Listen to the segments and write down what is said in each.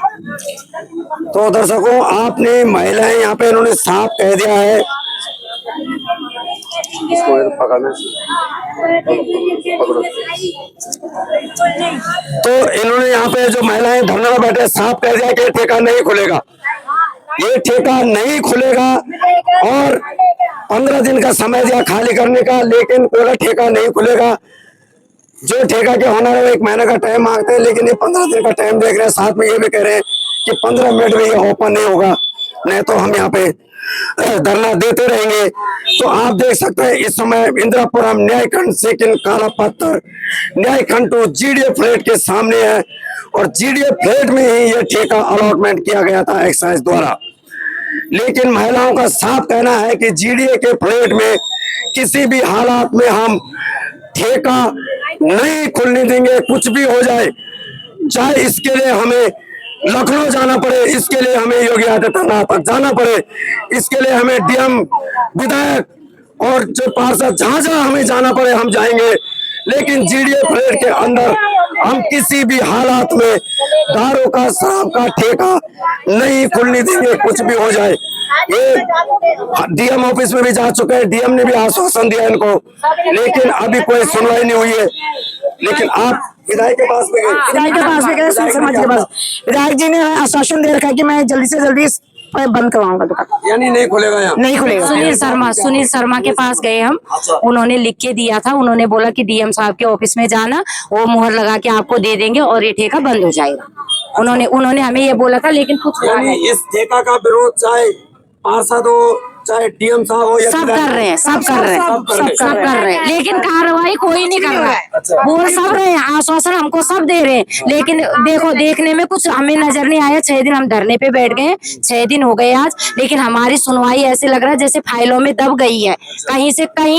तो दर्शकों, आपने महिलाएं यहाँ पे इन्होंने साफ कह दिया है, इसको पकड़ना। तो इन्होंने यहाँ पे जो महिलाएं धरने में बैठे साफ कह दिया कि ठेका नहीं खुलेगा, ये ठेका नहीं खुलेगा। और 15 दिन का समय दिया खाली करने का, लेकिन पूरा ठेका नहीं खुलेगा। जो ठेका के होना है 1 महीने का टाइम मांगते हैं, लेकिन ये 15 दिन का टाइम देख रहे हैं। साथ में ये भी कह रहे हैं कि 15 मिनट में ये ओपन नहीं होगा, नहीं तो हम यहाँ पे धरना देते रहेंगे। तो आप देख सकते हैं इस समय इंदिरापुरम न्यायखंड सेकंड काला पत्थर न्यायखंड टू जीडीए फ्लैट के सामने है, और जीडीए फ्लैट में ही ये ठेका अलॉटमेंट किया गया था एक्साइज द्वारा। लेकिन महिलाओं का साफ कहना है कि जीडीए के फ्लैट में किसी भी हालात में हम ठेका नहीं खुलने देंगे, कुछ भी हो जाए, चाहे इसके लिए हमें लखनऊ जाना पड़े, इसके लिए हमें योगी आदित्यनाथ तक जाना पड़े, इसके लिए हमें डीएम, विधायक और जो पार्षद जहां जहां हमें जाना पड़े हम जाएंगे। लेकिन जीडीए फ्लैट के अंदर हम किसी भी हालात में दारू का, शराब का ठेका नहीं खुलने देंगे, कुछ भी हो जाए। ये डीएम ऑफिस में भी जा चुके हैं, डीएम ने भी आश्वासन दिया इनको, लेकिन अभी कोई सुनवाई नहीं हुई है। लेकिन आप विधायक के पास में गए, विधायक के पास में गए, समाज के पास विधायक जी ने आश्वासन दे रखा है कि मैं जल्दी से जल्दी बंद करवाऊंगा दुकान, यानी नहीं खुलेगा यहाँ, नहीं खुलेगा। सुनील शर्मा के पास गए हम, उन्होंने लिख के दिया था, उन्होंने बोला कि डीएम साहब के ऑफिस में जाना, वो मुहर लगा के आपको दे देंगे और ये ठेका बंद हो जाएगा। उन्होंने हमें ये बोला था, लेकिन कुछ इस ठेका का विरोध चाहे पार्षद हो, चाहे डीएम साहब हो, सब कर रहे हैं, सब कर रहे हैं, लेकिन कार्रवाई कोई नहीं कर रहा है। बोल सब रहे हैं, आश्वासन हमको सब दे रहे हैं, लेकिन देखने में कुछ हमें नजर नहीं आया। 6 दिन हम धरने पे बैठ गए, 6 दिन हो गए आज, लेकिन हमारी सुनवाई ऐसे लग रहा है जैसे फाइलों में दब गई है। कहीं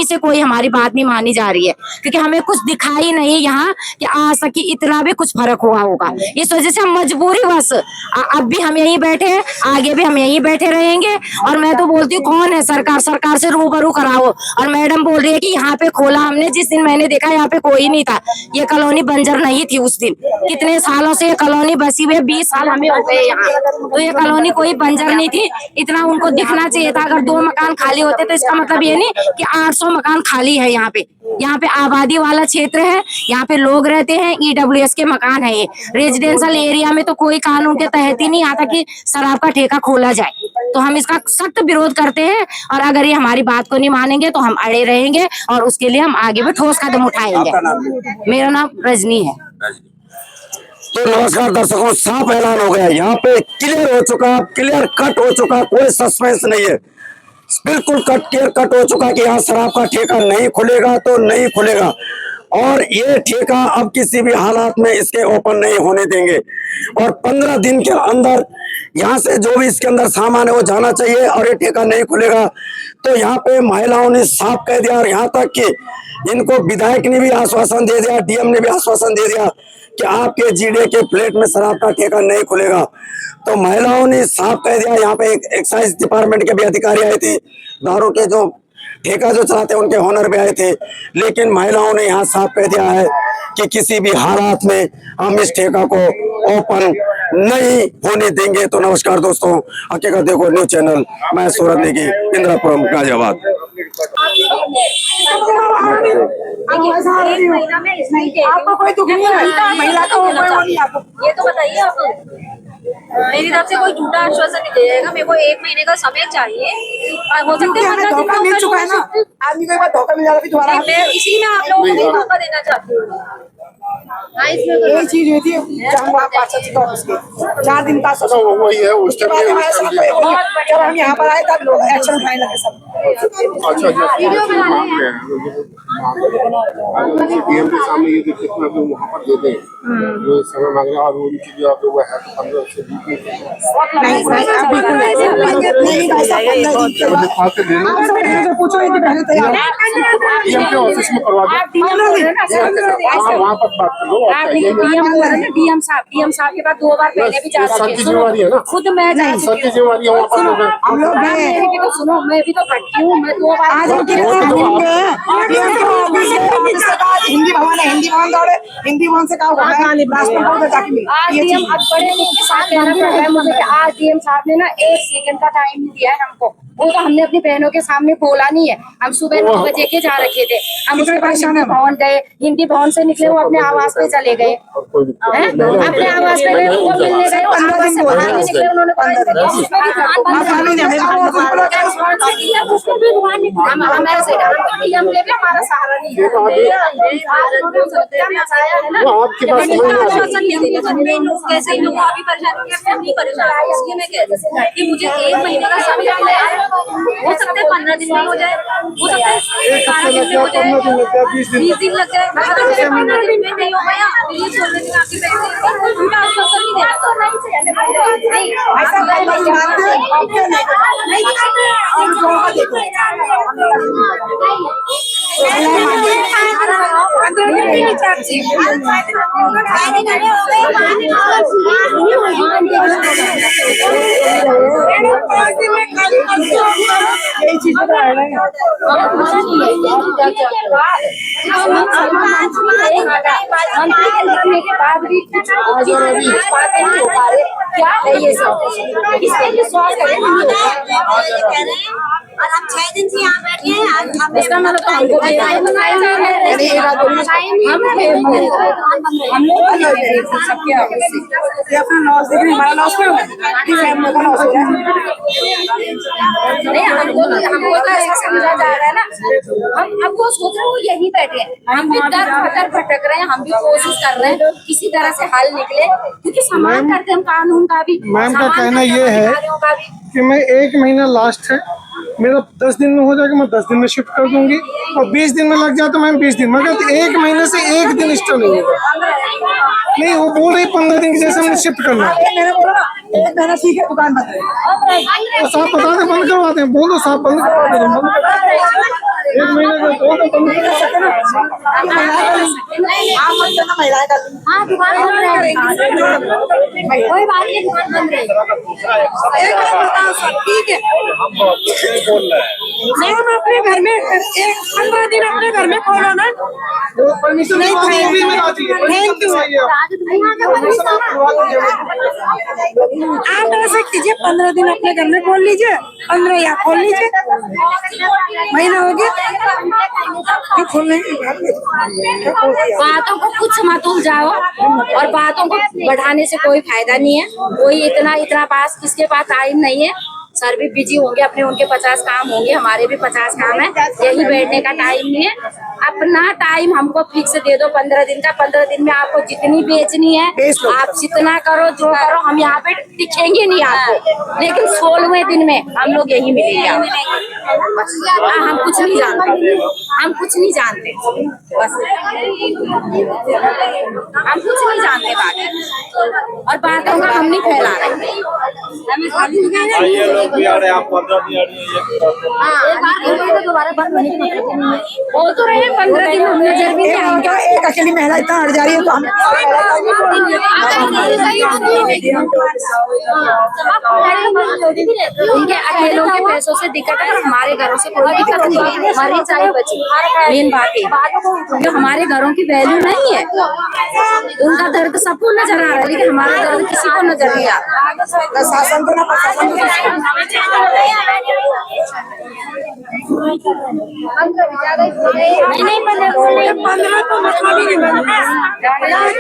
से कोई हमारी बात नहीं मानी जा रही है, क्योंकि हमें कुछ दिखाई नहीं यहाँ कि आ सकी इतना भी कुछ फर्क हुआ होगा। इस वजह से हम मजबूरी बस, अब भी हम यहीं बैठे हैं, आगे भी हम यहीं बैठे रहेंगे। और मैं तो बोलती हूँ कौन है सरकार से रूबरू कराओ। और मैडम बोल रही है कि यहाँ पे खोला हमने, जिस दिन मैंने देखा यहाँ पे कोई नहीं था, ये कॉलोनी बंजर नहीं थी उस दिन। कितने सालों से ये कॉलोनी बसी हुई है, 20 साल हमें हो गए यहाँ, तो ये कॉलोनी कोई बंजर नहीं थी। इतना उनको दिखना चाहिए था। अगर 2 मकान खाली होते तो इसका मतलब ये नहीं कि 800 मकान खाली है यहाँ पे। यहाँ पे आबादी वाला क्षेत्र है, यहाँ पे लोग रहते हैं, ईडब्ल्यूएस के मकान है। ये रेजिडेंशियल एरिया में तो कोई कानून के तहत ही नहीं आता कि शराब का ठेका खोला जाए। तो हम इसका सख्त विरोध करते हैं, और अगर ये हमारी बात को नहीं मानेंगे तो हम अड़े रहेंगे, और उसके लिए हम आगे भी ठोस कदम उठाएंगे। मेरा नाम रजनी है। तो नमस्कार दर्शकों, साफ ऐलान हो गया, यहाँ पे क्लियर हो चुका, क्लियर कट हो चुका, कोई सस्पेंस नहीं है, बिल्कुल क्लियर कट हो चुका कि यहाँ शराब का ठेका नहीं खुलेगा तो नहीं खुलेगा। और ये ठेका अब किसी भी हालात में इसके ओपन नहीं होने देंगे, और 15 दिन के अंदर यहाँ से जो भी इसके अंदर सामान है वो जाना चाहिए, और ये ठेका नहीं खुलेगा। तो यहाँ पे महिलाओं ने साफ कह दिया, और यहाँ तक कि इनको विधायक ने भी आश्वासन दे दिया, डीएम ने भी आश्वासन दे दिया कि आपके जीडीए के फ्लैट में शराब का ठेका नहीं खुलेगा। तो महिलाओं ने साफ कह दिया। यहाँ पे एक एक्साइज डिपार्टमेंट के भी अधिकारी आए थे, दारू के जो ठेका जो चलाते हैं उनके ऑनर भी आए थे, लेकिन महिलाओं ने यहाँ साफ कह दिया है कि किसी भी हालात में हम इस ठेका को ओपन नहीं होने देंगे। तो नमस्कार दोस्तों, हकीकत देखो न्यूज चैनल, मैं सूरज नेगी, इंदिरापुरम गाजियाबाद। आपको कोई दुख नहीं है, महिला का ये तो बताइए आप। मेरी तरफ से कोई झूठा आश्वासन नहीं देगा। मेरे को 1 महीने का समय चाहिए, हो सकता है धोखा मिल चुका है ना, आदमी को एक बार धोखा मिल जाएगा, दोबारा मैं इसी में आप लोगों को भी धोखा देना चाहती हूँ। यही चीज हुई थी पार्षद के ऑफिस के 4 दिन का वही है। उसके बाद जब हम यहाँ पर आए तब लोग एक्शन उठाने लगे सब। डीएम के सामने ये देखिए कि अभी वहाँ पर दे दें जो समय मांग रहे हैं, और उनकी जो अगर वो है तो 15 से 20 डीएम के ऑफिस में करवा दो, वहाँ पर बात कर लो। डीएम साहब के पास 2 बार पहले भी जा सर की जिम्मेवारी है ना, खुद मैं सर की जिम्मेवारी है। सुनो, मैं भी तो क्यों मैं 2 बार आज हम कितने हिंदी भवन है, हिंदी भवन दौड़े, हिंदी भवन से कहा राष्ट्रपति जाके मिले। आज डीएम बड़े लोग के साथ कहना पड़ रहा है मुझे कि आज डीएम साहब ने ना 1 सेकंड का टाइम नहीं दिया है हमको। वो तो हमने अपनी बहनों के सामने बोला नहीं है। हम सुबह 9 बजे के जा रखे थे, हम उसके बाद हिंदी भवन गए, हिंदी भवन से निकले वो अपने आवास पे चले गए, अपने आवास पे गए, वो मिलने गए, आवास से बाहर नहीं निकले, उन्होंने हमारा सहारा नहीं है। आपके पास कैसे लोग अभी परेशान नहीं परेशान है, इसलिए मैं कह रही हूँ कि मुझे 1 महीने का समय मिला है, हो सकता है 15 दिन में हो जाए, हो सकता है 12 दिन में हो जाए, 20 दिन लग जाए, 15 दिन में नहीं हो गया, ये छोड़ देंगे आपके पैसे, कोई झूठा आश्वासन नहीं देना। क्या है ये सब, इसके लिए स्वास्थ्य और हम 6 दिन से यहाँ बैठे हैं। इसका मतलब तो हमको हमको तो ऐसा समझा जा रहा है ना, हम वो सोच रहे हैं वो यही बैठे हैं, हम भी दर भटक रहे हैं, हम भी कोशिश कर रहे हैं किसी तरह से हल निकले, क्योंकि सम्मान करते हैं कानून का भी। मैम का कहना ये है कि मैं 1 महीना लास्ट है, मेरा 10 दिन में हो जाएगा, मैं 10 दिन में शिफ्ट कर दूंगी, और 20 दिन में लग जाए तो मैं 20 दिन, मगर 1 महीने से 1 दिन एक्स्ट्रा नहीं होगा। नहीं, वो बोल रही 15 दिन की जैसे हमने शिफ्ट करना है। मैंने बोला ना 1 महीना ठीक है, दुकान बंद है, साहब बता दे बंद करवाते हैं, बोलो साहब बंद करवाते हैं, 1 महीने का बोल दो बंद कर सकते हैं महिलाएं कर हाँ दुकान बंद रहेगी, कोई बात नहीं, दुकान बंद रहेगी। ठीक है। मैम अपने घर में 15 दिन अपने घर में खोलो ना, परमिशन नहीं भी में आती है। Thank you. आप ऐसे कीजिए, 15 दिन अपने घर में खोल लीजिए, 15 या खोल लीजिए, महीना हो गया खोलने की। बातों को कुछ मत उलझाओ और बातों को बढ़ाने से कोई फायदा नहीं है। कोई इतना पास किसके पास टाइम नहीं है, सर भी बिजी होंगे, अपने उनके 50 काम होंगे, हमारे भी 50 काम है, यही बैठने का टाइम नहीं है। अपना टाइम हमको फिक्स दे दो 15 दिन का, 15 दिन में आपको जितनी बेचनी है आप जितना करो, जो करो, हम यहाँ पे दिखेंगे नहीं आपको, लेकिन 16वें दिन में हम लोग यही मिलेंगे। हम कुछ नहीं जानते, हम कुछ नहीं जानते, बस हम कुछ नहीं जानते बात, और बातों का हम नहीं फैला रहे। दोबारा बंद होने की बोल तो रहे 15 दिन हम नजर भी नहीं आएंगे। एक अकेली महिला इतना हट जा रही है तो हम उनके अकेलों के पैसों से दिक्कत है, हमारे घरों से कोई दिक्कत नहीं है, हमारी चाहे बची। मेन बात है जो हमारे घरों की वैल्यू नहीं है, उनका दर्द सबको नजर आ रहा है, लेकिन हमारा दर्द किसी को नजर नहीं आ रहा। प्रशासन को ना प्रशासन नहीं 15 तो मतलब ही नहीं बनता।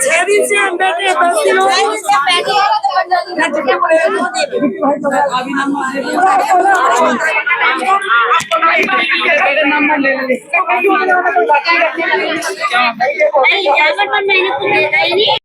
6 दिन से हम बैठे हैं, 10 दिन हो गए।